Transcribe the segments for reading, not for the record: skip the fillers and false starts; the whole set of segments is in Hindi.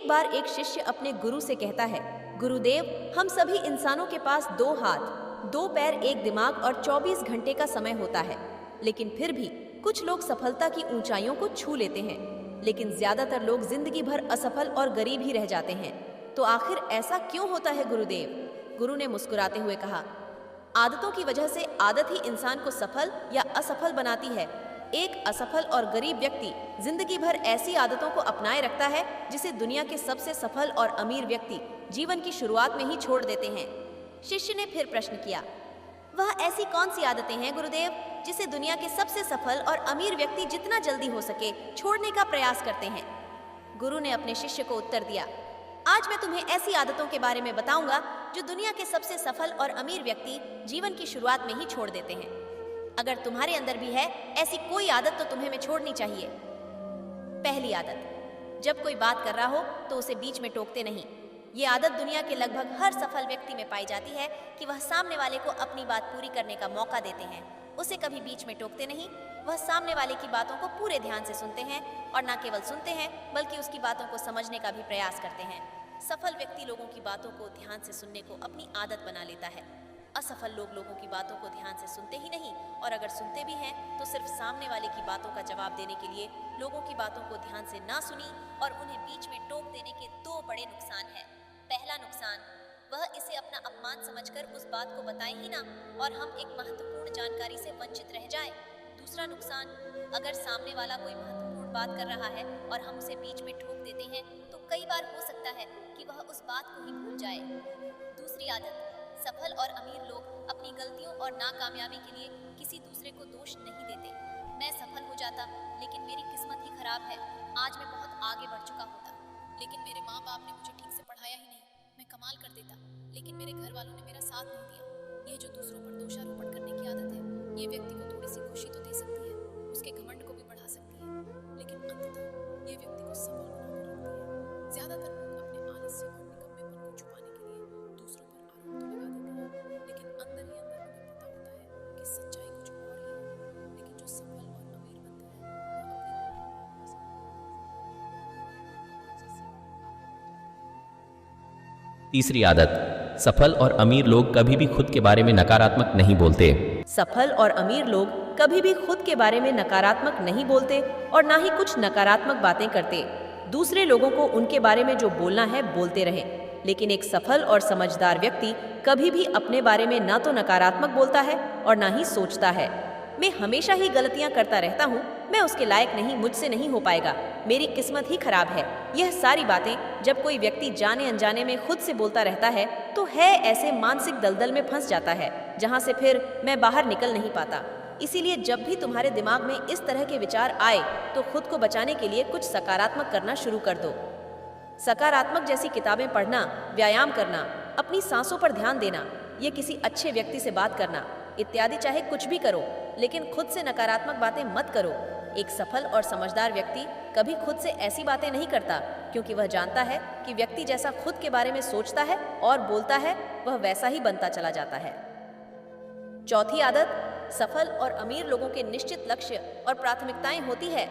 बार एक शिष्य अपने गुरु से कहता है, गुरुदेव, हम सभी इंसानों के पास 2 हाथ, 2 पैर, 1 दिमाग और 24 घंटे का समय होता है, लेकिन फिर भी कुछ लोग सफलता की ऊंचाइयों को छू लेते हैं, लेकिन ज्यादातर लोग जिंदगी भर असफल और गरीब ही रह जाते हैं। तो आखिर ऐसा क्यों होता है गुरुदेव? गुरु ने मुस्कुराते हुए कहा, आदतों की वजह से आदत ही इंसान को सफल या असफल बनाती है। एक असफल और गरीब व्यक्ति जिंदगी भर ऐसी आदतों को अपनाए रखता है जिसे दुनिया के सबसे सफल और अमीर व्यक्ति जीवन की शुरुआत में ही छोड़ देते हैं। शिष्य ने फिर प्रश्न किया, वह ऐसी कौन सी आदतें हैं गुरुदेव जिसे दुनिया के सबसे सफल और अमीर व्यक्ति जितना जल्दी हो सके छोड़ने का प्रयास करते हैं? गुरु ने अपने शिष्य को उत्तर दिया, आज मैं तुम्हें ऐसी आदतों के बारे में बताऊंगा जो दुनिया के सबसे सफल और अमीर व्यक्ति जीवन की शुरुआत में ही छोड़ देते हैं। अगर तुम्हारे अंदर भी है ऐसी कोई आदत तो तुम्हें में छोड़नी चाहिए। पहली आदत, जब कोई बात कर रहा हो तो उसे बीच में टोकते नहीं। ये आदत दुनिया के लगभग हर सफल व्यक्ति में पाई जाती है कि वह सामने वाले को अपनी बात पूरी करने का मौका देते हैं, उसे कभी बीच में टोकते नहीं। वह सामने वाले की बातों को पूरे ध्यान से सुनते हैं और न केवल सुनते हैं बल्कि उसकी बातों को समझने का भी प्रयास करते हैं। सफल व्यक्ति लोगों की बातों को ध्यान से सुनने को अपनी आदत बना लेता है। असफल लोग लोगों की बातों को ध्यान से सुनते ही नहीं, और अगर सुनते भी हैं तो सिर्फ सामने वाले की बातों का जवाब देने के लिए लोगों की बातों को ध्यान से ना सुनी और उन्हें बीच में टोक देने के 2 बड़े नुकसान हैं। पहला नुकसान, वह इसे अपना अपमान समझकर उस बात को बताए ही ना और हम एक महत्वपूर्ण जानकारी से वंचित रह जाएं। दूसरा नुकसान, अगर सामने वाला कोई महत्वपूर्ण बात कर रहा है और हम उसे बीच में ठोक देते हैं तो कई बार हो सकता है कि वह उस बात को ही भूल जाए। दूसरी आदत, सफल और अमीर लोग अपनी गलतियों और नाकामयाबी के लिए किसी दूसरे को दोष नहीं देते। मैं सफल हो जाता लेकिन मेरी किस्मत ही खराब है, आज मैं बहुत आगे बढ़ चुका होता, लेकिन मेरे माँ बाप ने मुझे ठीक से पढ़ाया ही नहीं। मैं कमाल कर देता लेकिन मेरे घर वालों ने मेरा साथ नहीं दिया। ये जो दूसरों पर दोषारोपण करने की आदत है, ये व्यक्ति को थोड़ी सी खुशी तो दे सकती है, उसके घमंड को भी बढ़ा सकती है, लेकिन अंततः ये व्यक्ति को सफल बनाकर रखती है। ज्यादातर लोग अपने आलस्य और निकम्मेपन को छुपाने के लिए दूसरों पर आरोप तो लगा देते हैं, लेकिन अंदर ही अंदर उन्हें पता होता है कि सच्चाई कुछ और ही है। लेकिन जो सफल और अमीर बनता है तीसरी आदत, सफल और अमीर लोग कभी भी खुद के बारे में नकारात्मक नहीं बोलते। सफल और अमीर लोग कभी भी खुद के बारे में नकारात्मक नहीं बोलते और ना ही कुछ नकारात्मक बातें करते। दूसरे लोगों को उनके बारे में जो बोलना है बोलते रहें, लेकिन एक सफल और समझदार व्यक्ति कभी भी अपने बारे में ना तो नकारात्मक बोलता है और ना ही सोचता है, मैं हमेशा ही गलतियां करता रहता हूँ, मैं उसके लायक नहीं, मुझसे नहीं हो पाएगा, मेरी किस्मत ही खराब है। यह सारी बातें जब कोई व्यक्ति जाने अनजाने में खुद से बोलता रहता है तो है ऐसे मानसिक दलदल में फंस जाता है जहाँ से फिर मैं बाहर निकल नहीं पाता। इसीलिए जब भी तुम्हारे दिमाग में इस तरह के विचार आए तो खुद को बचाने के लिए कुछ सकारात्मक करना शुरू कर दो। सकारात्मक जैसी किताबें पढ़ना, व्यायाम करना, अपनी सांसों पर ध्यान देना, ये किसी अच्छे व्यक्ति से बात करना इत्यादि, चाहे कुछ भी करो लेकिन खुद से नकारात्मक बातें मत करो। एक सफल और समझदार व्यक्ति कभी खुद से ऐसी बातें नहीं करता क्योंकि वह जानता है कि व्यक्ति जैसा खुद के बारे में सोचता है और बोलता है वह वैसा ही बनता चला जाता है। चौथी आदत, सफल और अमीर लोगों के निश्चित लक्ष्य और प्राथमिकताएं होती है।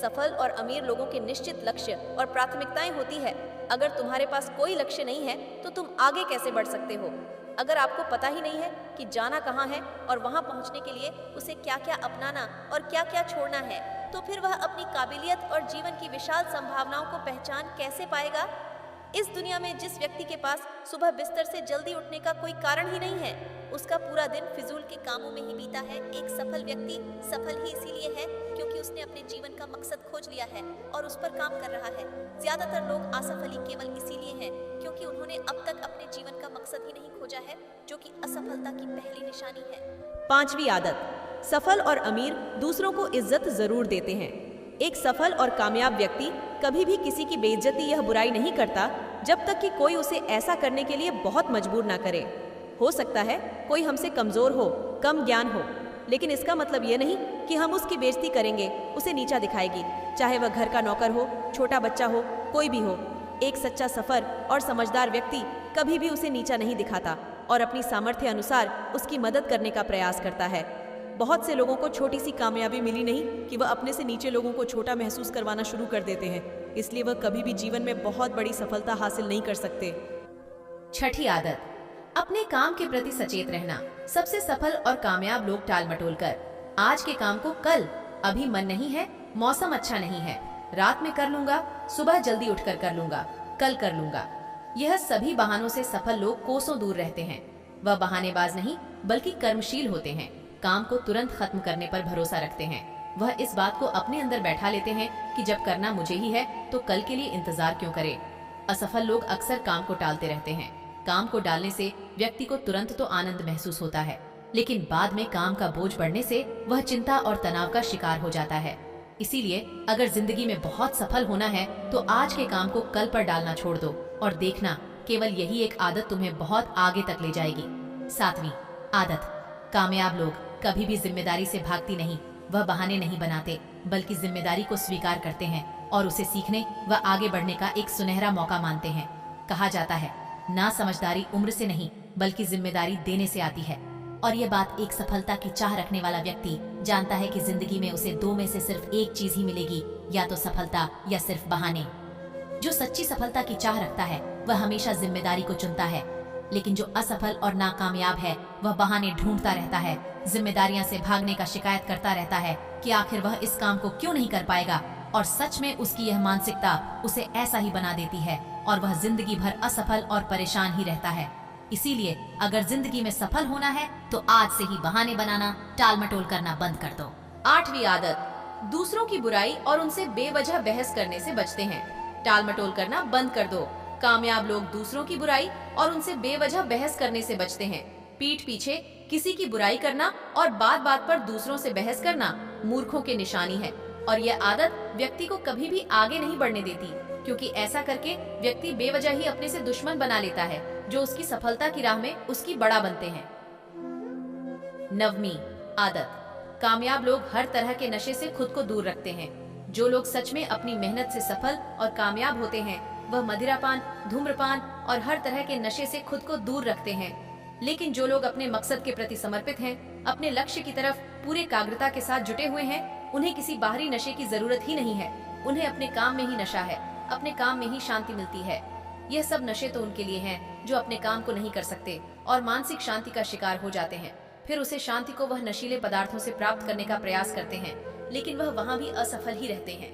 सफल और अमीर लोगों के निश्चित लक्ष्य और प्राथमिकताएं होती है। अगर तुम्हारे पास कोई लक्ष्य नहीं है तो तुम आगे कैसे बढ़ सकते हो? अगर आपको पता ही नहीं है कि जाना कहाँ है और वहाँ पहुँचने के लिए उसे क्या क्या अपनाना और क्या क्या छोड़ना है, तो फिर वह अपनी काबिलियत और जीवन की विशाल संभावनाओं को पहचान कैसे पाएगा? इस दुनिया में जिस व्यक्ति के पास सुबह बिस्तर से जल्दी उठने का कोई कारण ही नहीं है, उसका पूरा दिन फिजूल के कामों में ही बीता है। एक सफल व्यक्ति सफल ही इसीलिए है क्योंकि उसने अपने जीवन का मकसद खोज लिया है और उस पर काम कर रहा है। ज्यादातर लोग असफल ही केवल इसीलिए हैं क्योंकि उन्होंने अब तक अपने जीवन का मकसद ही नहीं खोजा है, जो कि असफलता की पहली निशानी है। पांचवी आदत, सफल और अमीर दूसरों को इज्जत जरूर देते हैं। एक सफल और कामयाब व्यक्ति कभी भी किसी की बेइज्जती या बुराई नहीं करता जब तक कि कोई उसे ऐसा करने के लिए बहुत मजबूर ना करे। हो सकता है कोई हमसे कमजोर हो, कम ज्ञान हो, लेकिन इसका मतलब ये नहीं कि हम उसकी बेइज्जती करेंगे, उसे नीचा दिखाएगी, चाहे वह घर का नौकर हो, छोटा बच्चा हो, कोई भी हो। एक सच्चा सफर और समझदार व्यक्ति कभी भी उसे नीचा नहीं दिखाता और अपनी सामर्थ्य अनुसार उसकी मदद करने का प्रयास करता है। बहुत से लोगों को छोटी सी कामयाबी मिली नहीं कि वह अपने से नीचे लोगों को छोटा महसूस करवाना शुरू कर देते हैं। इसलिए वह कभी भी जीवन में बहुत बड़ी सफलता हासिल नहीं कर सकते। छठी आदत, अपने काम के प्रति सचेत रहना। सबसे सफल और कामयाब लोग टाल मटोल कर आज के काम को कल, अभी मन नहीं है, मौसम अच्छा नहीं है, रात में कर लूंगा, सुबह जल्दी उठकर कर लूंगा, कल कर लूंगा, यह सभी बहानों से सफल लोग कोसों दूर रहते हैं। वह बहानेबाज नहीं बल्कि कर्मशील होते हैं। काम को तुरंत खत्म करने पर भरोसा रखते हैं। वह इस बात को अपने अंदर बैठा लेते हैं कि जब करना मुझे ही है तो कल के लिए इंतजार क्यों करें। असफल लोग अक्सर काम को टालते रहते हैं। काम को डालने से व्यक्ति को तुरंत तो आनंद महसूस होता है, लेकिन बाद में काम का बोझ बढ़ने से वह चिंता और तनाव का शिकार हो जाता है। इसीलिए अगर जिंदगी में बहुत सफल होना है तो आज के काम को कल पर डालना छोड़ दो और देखना, केवल यही एक आदत तुम्हें बहुत आगे तक ले जाएगी। 7वीं आदत, कामयाब लोग कभी भी जिम्मेदारी से भागती नहीं। वह बहाने नहीं बनाते बल्कि जिम्मेदारी को स्वीकार करते हैं और उसे सीखने व आगे बढ़ने का एक सुनहरा मौका मानते हैं। कहा जाता है, ना समझदारी उम्र से नहीं बल्कि जिम्मेदारी देने से आती है। और ये बात एक सफलता की चाह रखने वाला व्यक्ति जानता है कि जिंदगी में उसे दो में से सिर्फ एक चीज ही मिलेगी, या तो सफलता या सिर्फ बहाने। जो सच्ची सफलता की चाह रखता है वह हमेशा जिम्मेदारी को चुनता है, लेकिन जो असफल और नाकामयाब है वह बहाने ढूंढता रहता है, जिम्मेदारियां से भागने का शिकायत करता रहता है कि आखिर वह इस काम को क्यों नहीं कर पाएगा। और सच में उसकी यह मानसिकता उसे ऐसा ही बना देती है और वह जिंदगी भर असफल और परेशान ही रहता है। इसीलिए अगर जिंदगी में सफल होना है तो आज से ही बहाने बनाना, टाल मटोल करना बंद कर दो। 8वीं आदत, दूसरों की बुराई और उनसे बेवजह बहस करने से बचते हैं। टाल मटोल करना बंद कर दो। कामयाब लोग दूसरों की बुराई और उनसे बेवजह बहस करने से बचते हैं। पीठ पीछे किसी की बुराई करना और बात बात पर दूसरों से बहस करना मूर्खों की निशानी है, और यह आदत व्यक्ति को कभी भी आगे नहीं बढ़ने देती, क्योंकि ऐसा करके व्यक्ति बेवजह ही अपने से दुश्मन बना लेता है जो उसकी सफलता की राह में उसकी बड़ा बनते हैं। 9वीं आदत, कामयाब लोग हर तरह के नशे से खुद को दूर रखते हैं। जो लोग सच में अपनी मेहनत से सफल और कामयाब होते हैं वह मदिरापान, धूम्रपान और हर तरह के नशे से खुद को दूर रखते हैं। लेकिन जो लोग अपने मकसद के प्रति समर्पित हैं, अपने लक्ष्य की तरफ पूरे एकाग्रता के साथ जुटे हुए हैं, उन्हें किसी बाहरी नशे की जरूरत ही नहीं है। उन्हें अपने काम में ही नशा है, अपने काम में ही शांति मिलती है। यह सब नशे तो उनके लिए हैं जो अपने काम को नहीं कर सकते और मानसिक शांति का शिकार हो जाते हैं। फिर उसे शांति को वह नशीले पदार्थों से प्राप्त करने का प्रयास करते हैं, लेकिन वह वहाँ भी असफल ही रहते हैं।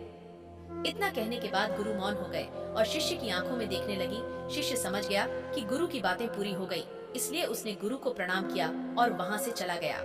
इतना कहने के बाद गुरु मौन हो गए और शिष्य की आंखों में देखने लगी। शिष्य समझ गया कि गुरु की बातें पूरी हो गई, इसलिए उसने गुरु को प्रणाम किया और वहाँ से चला गया।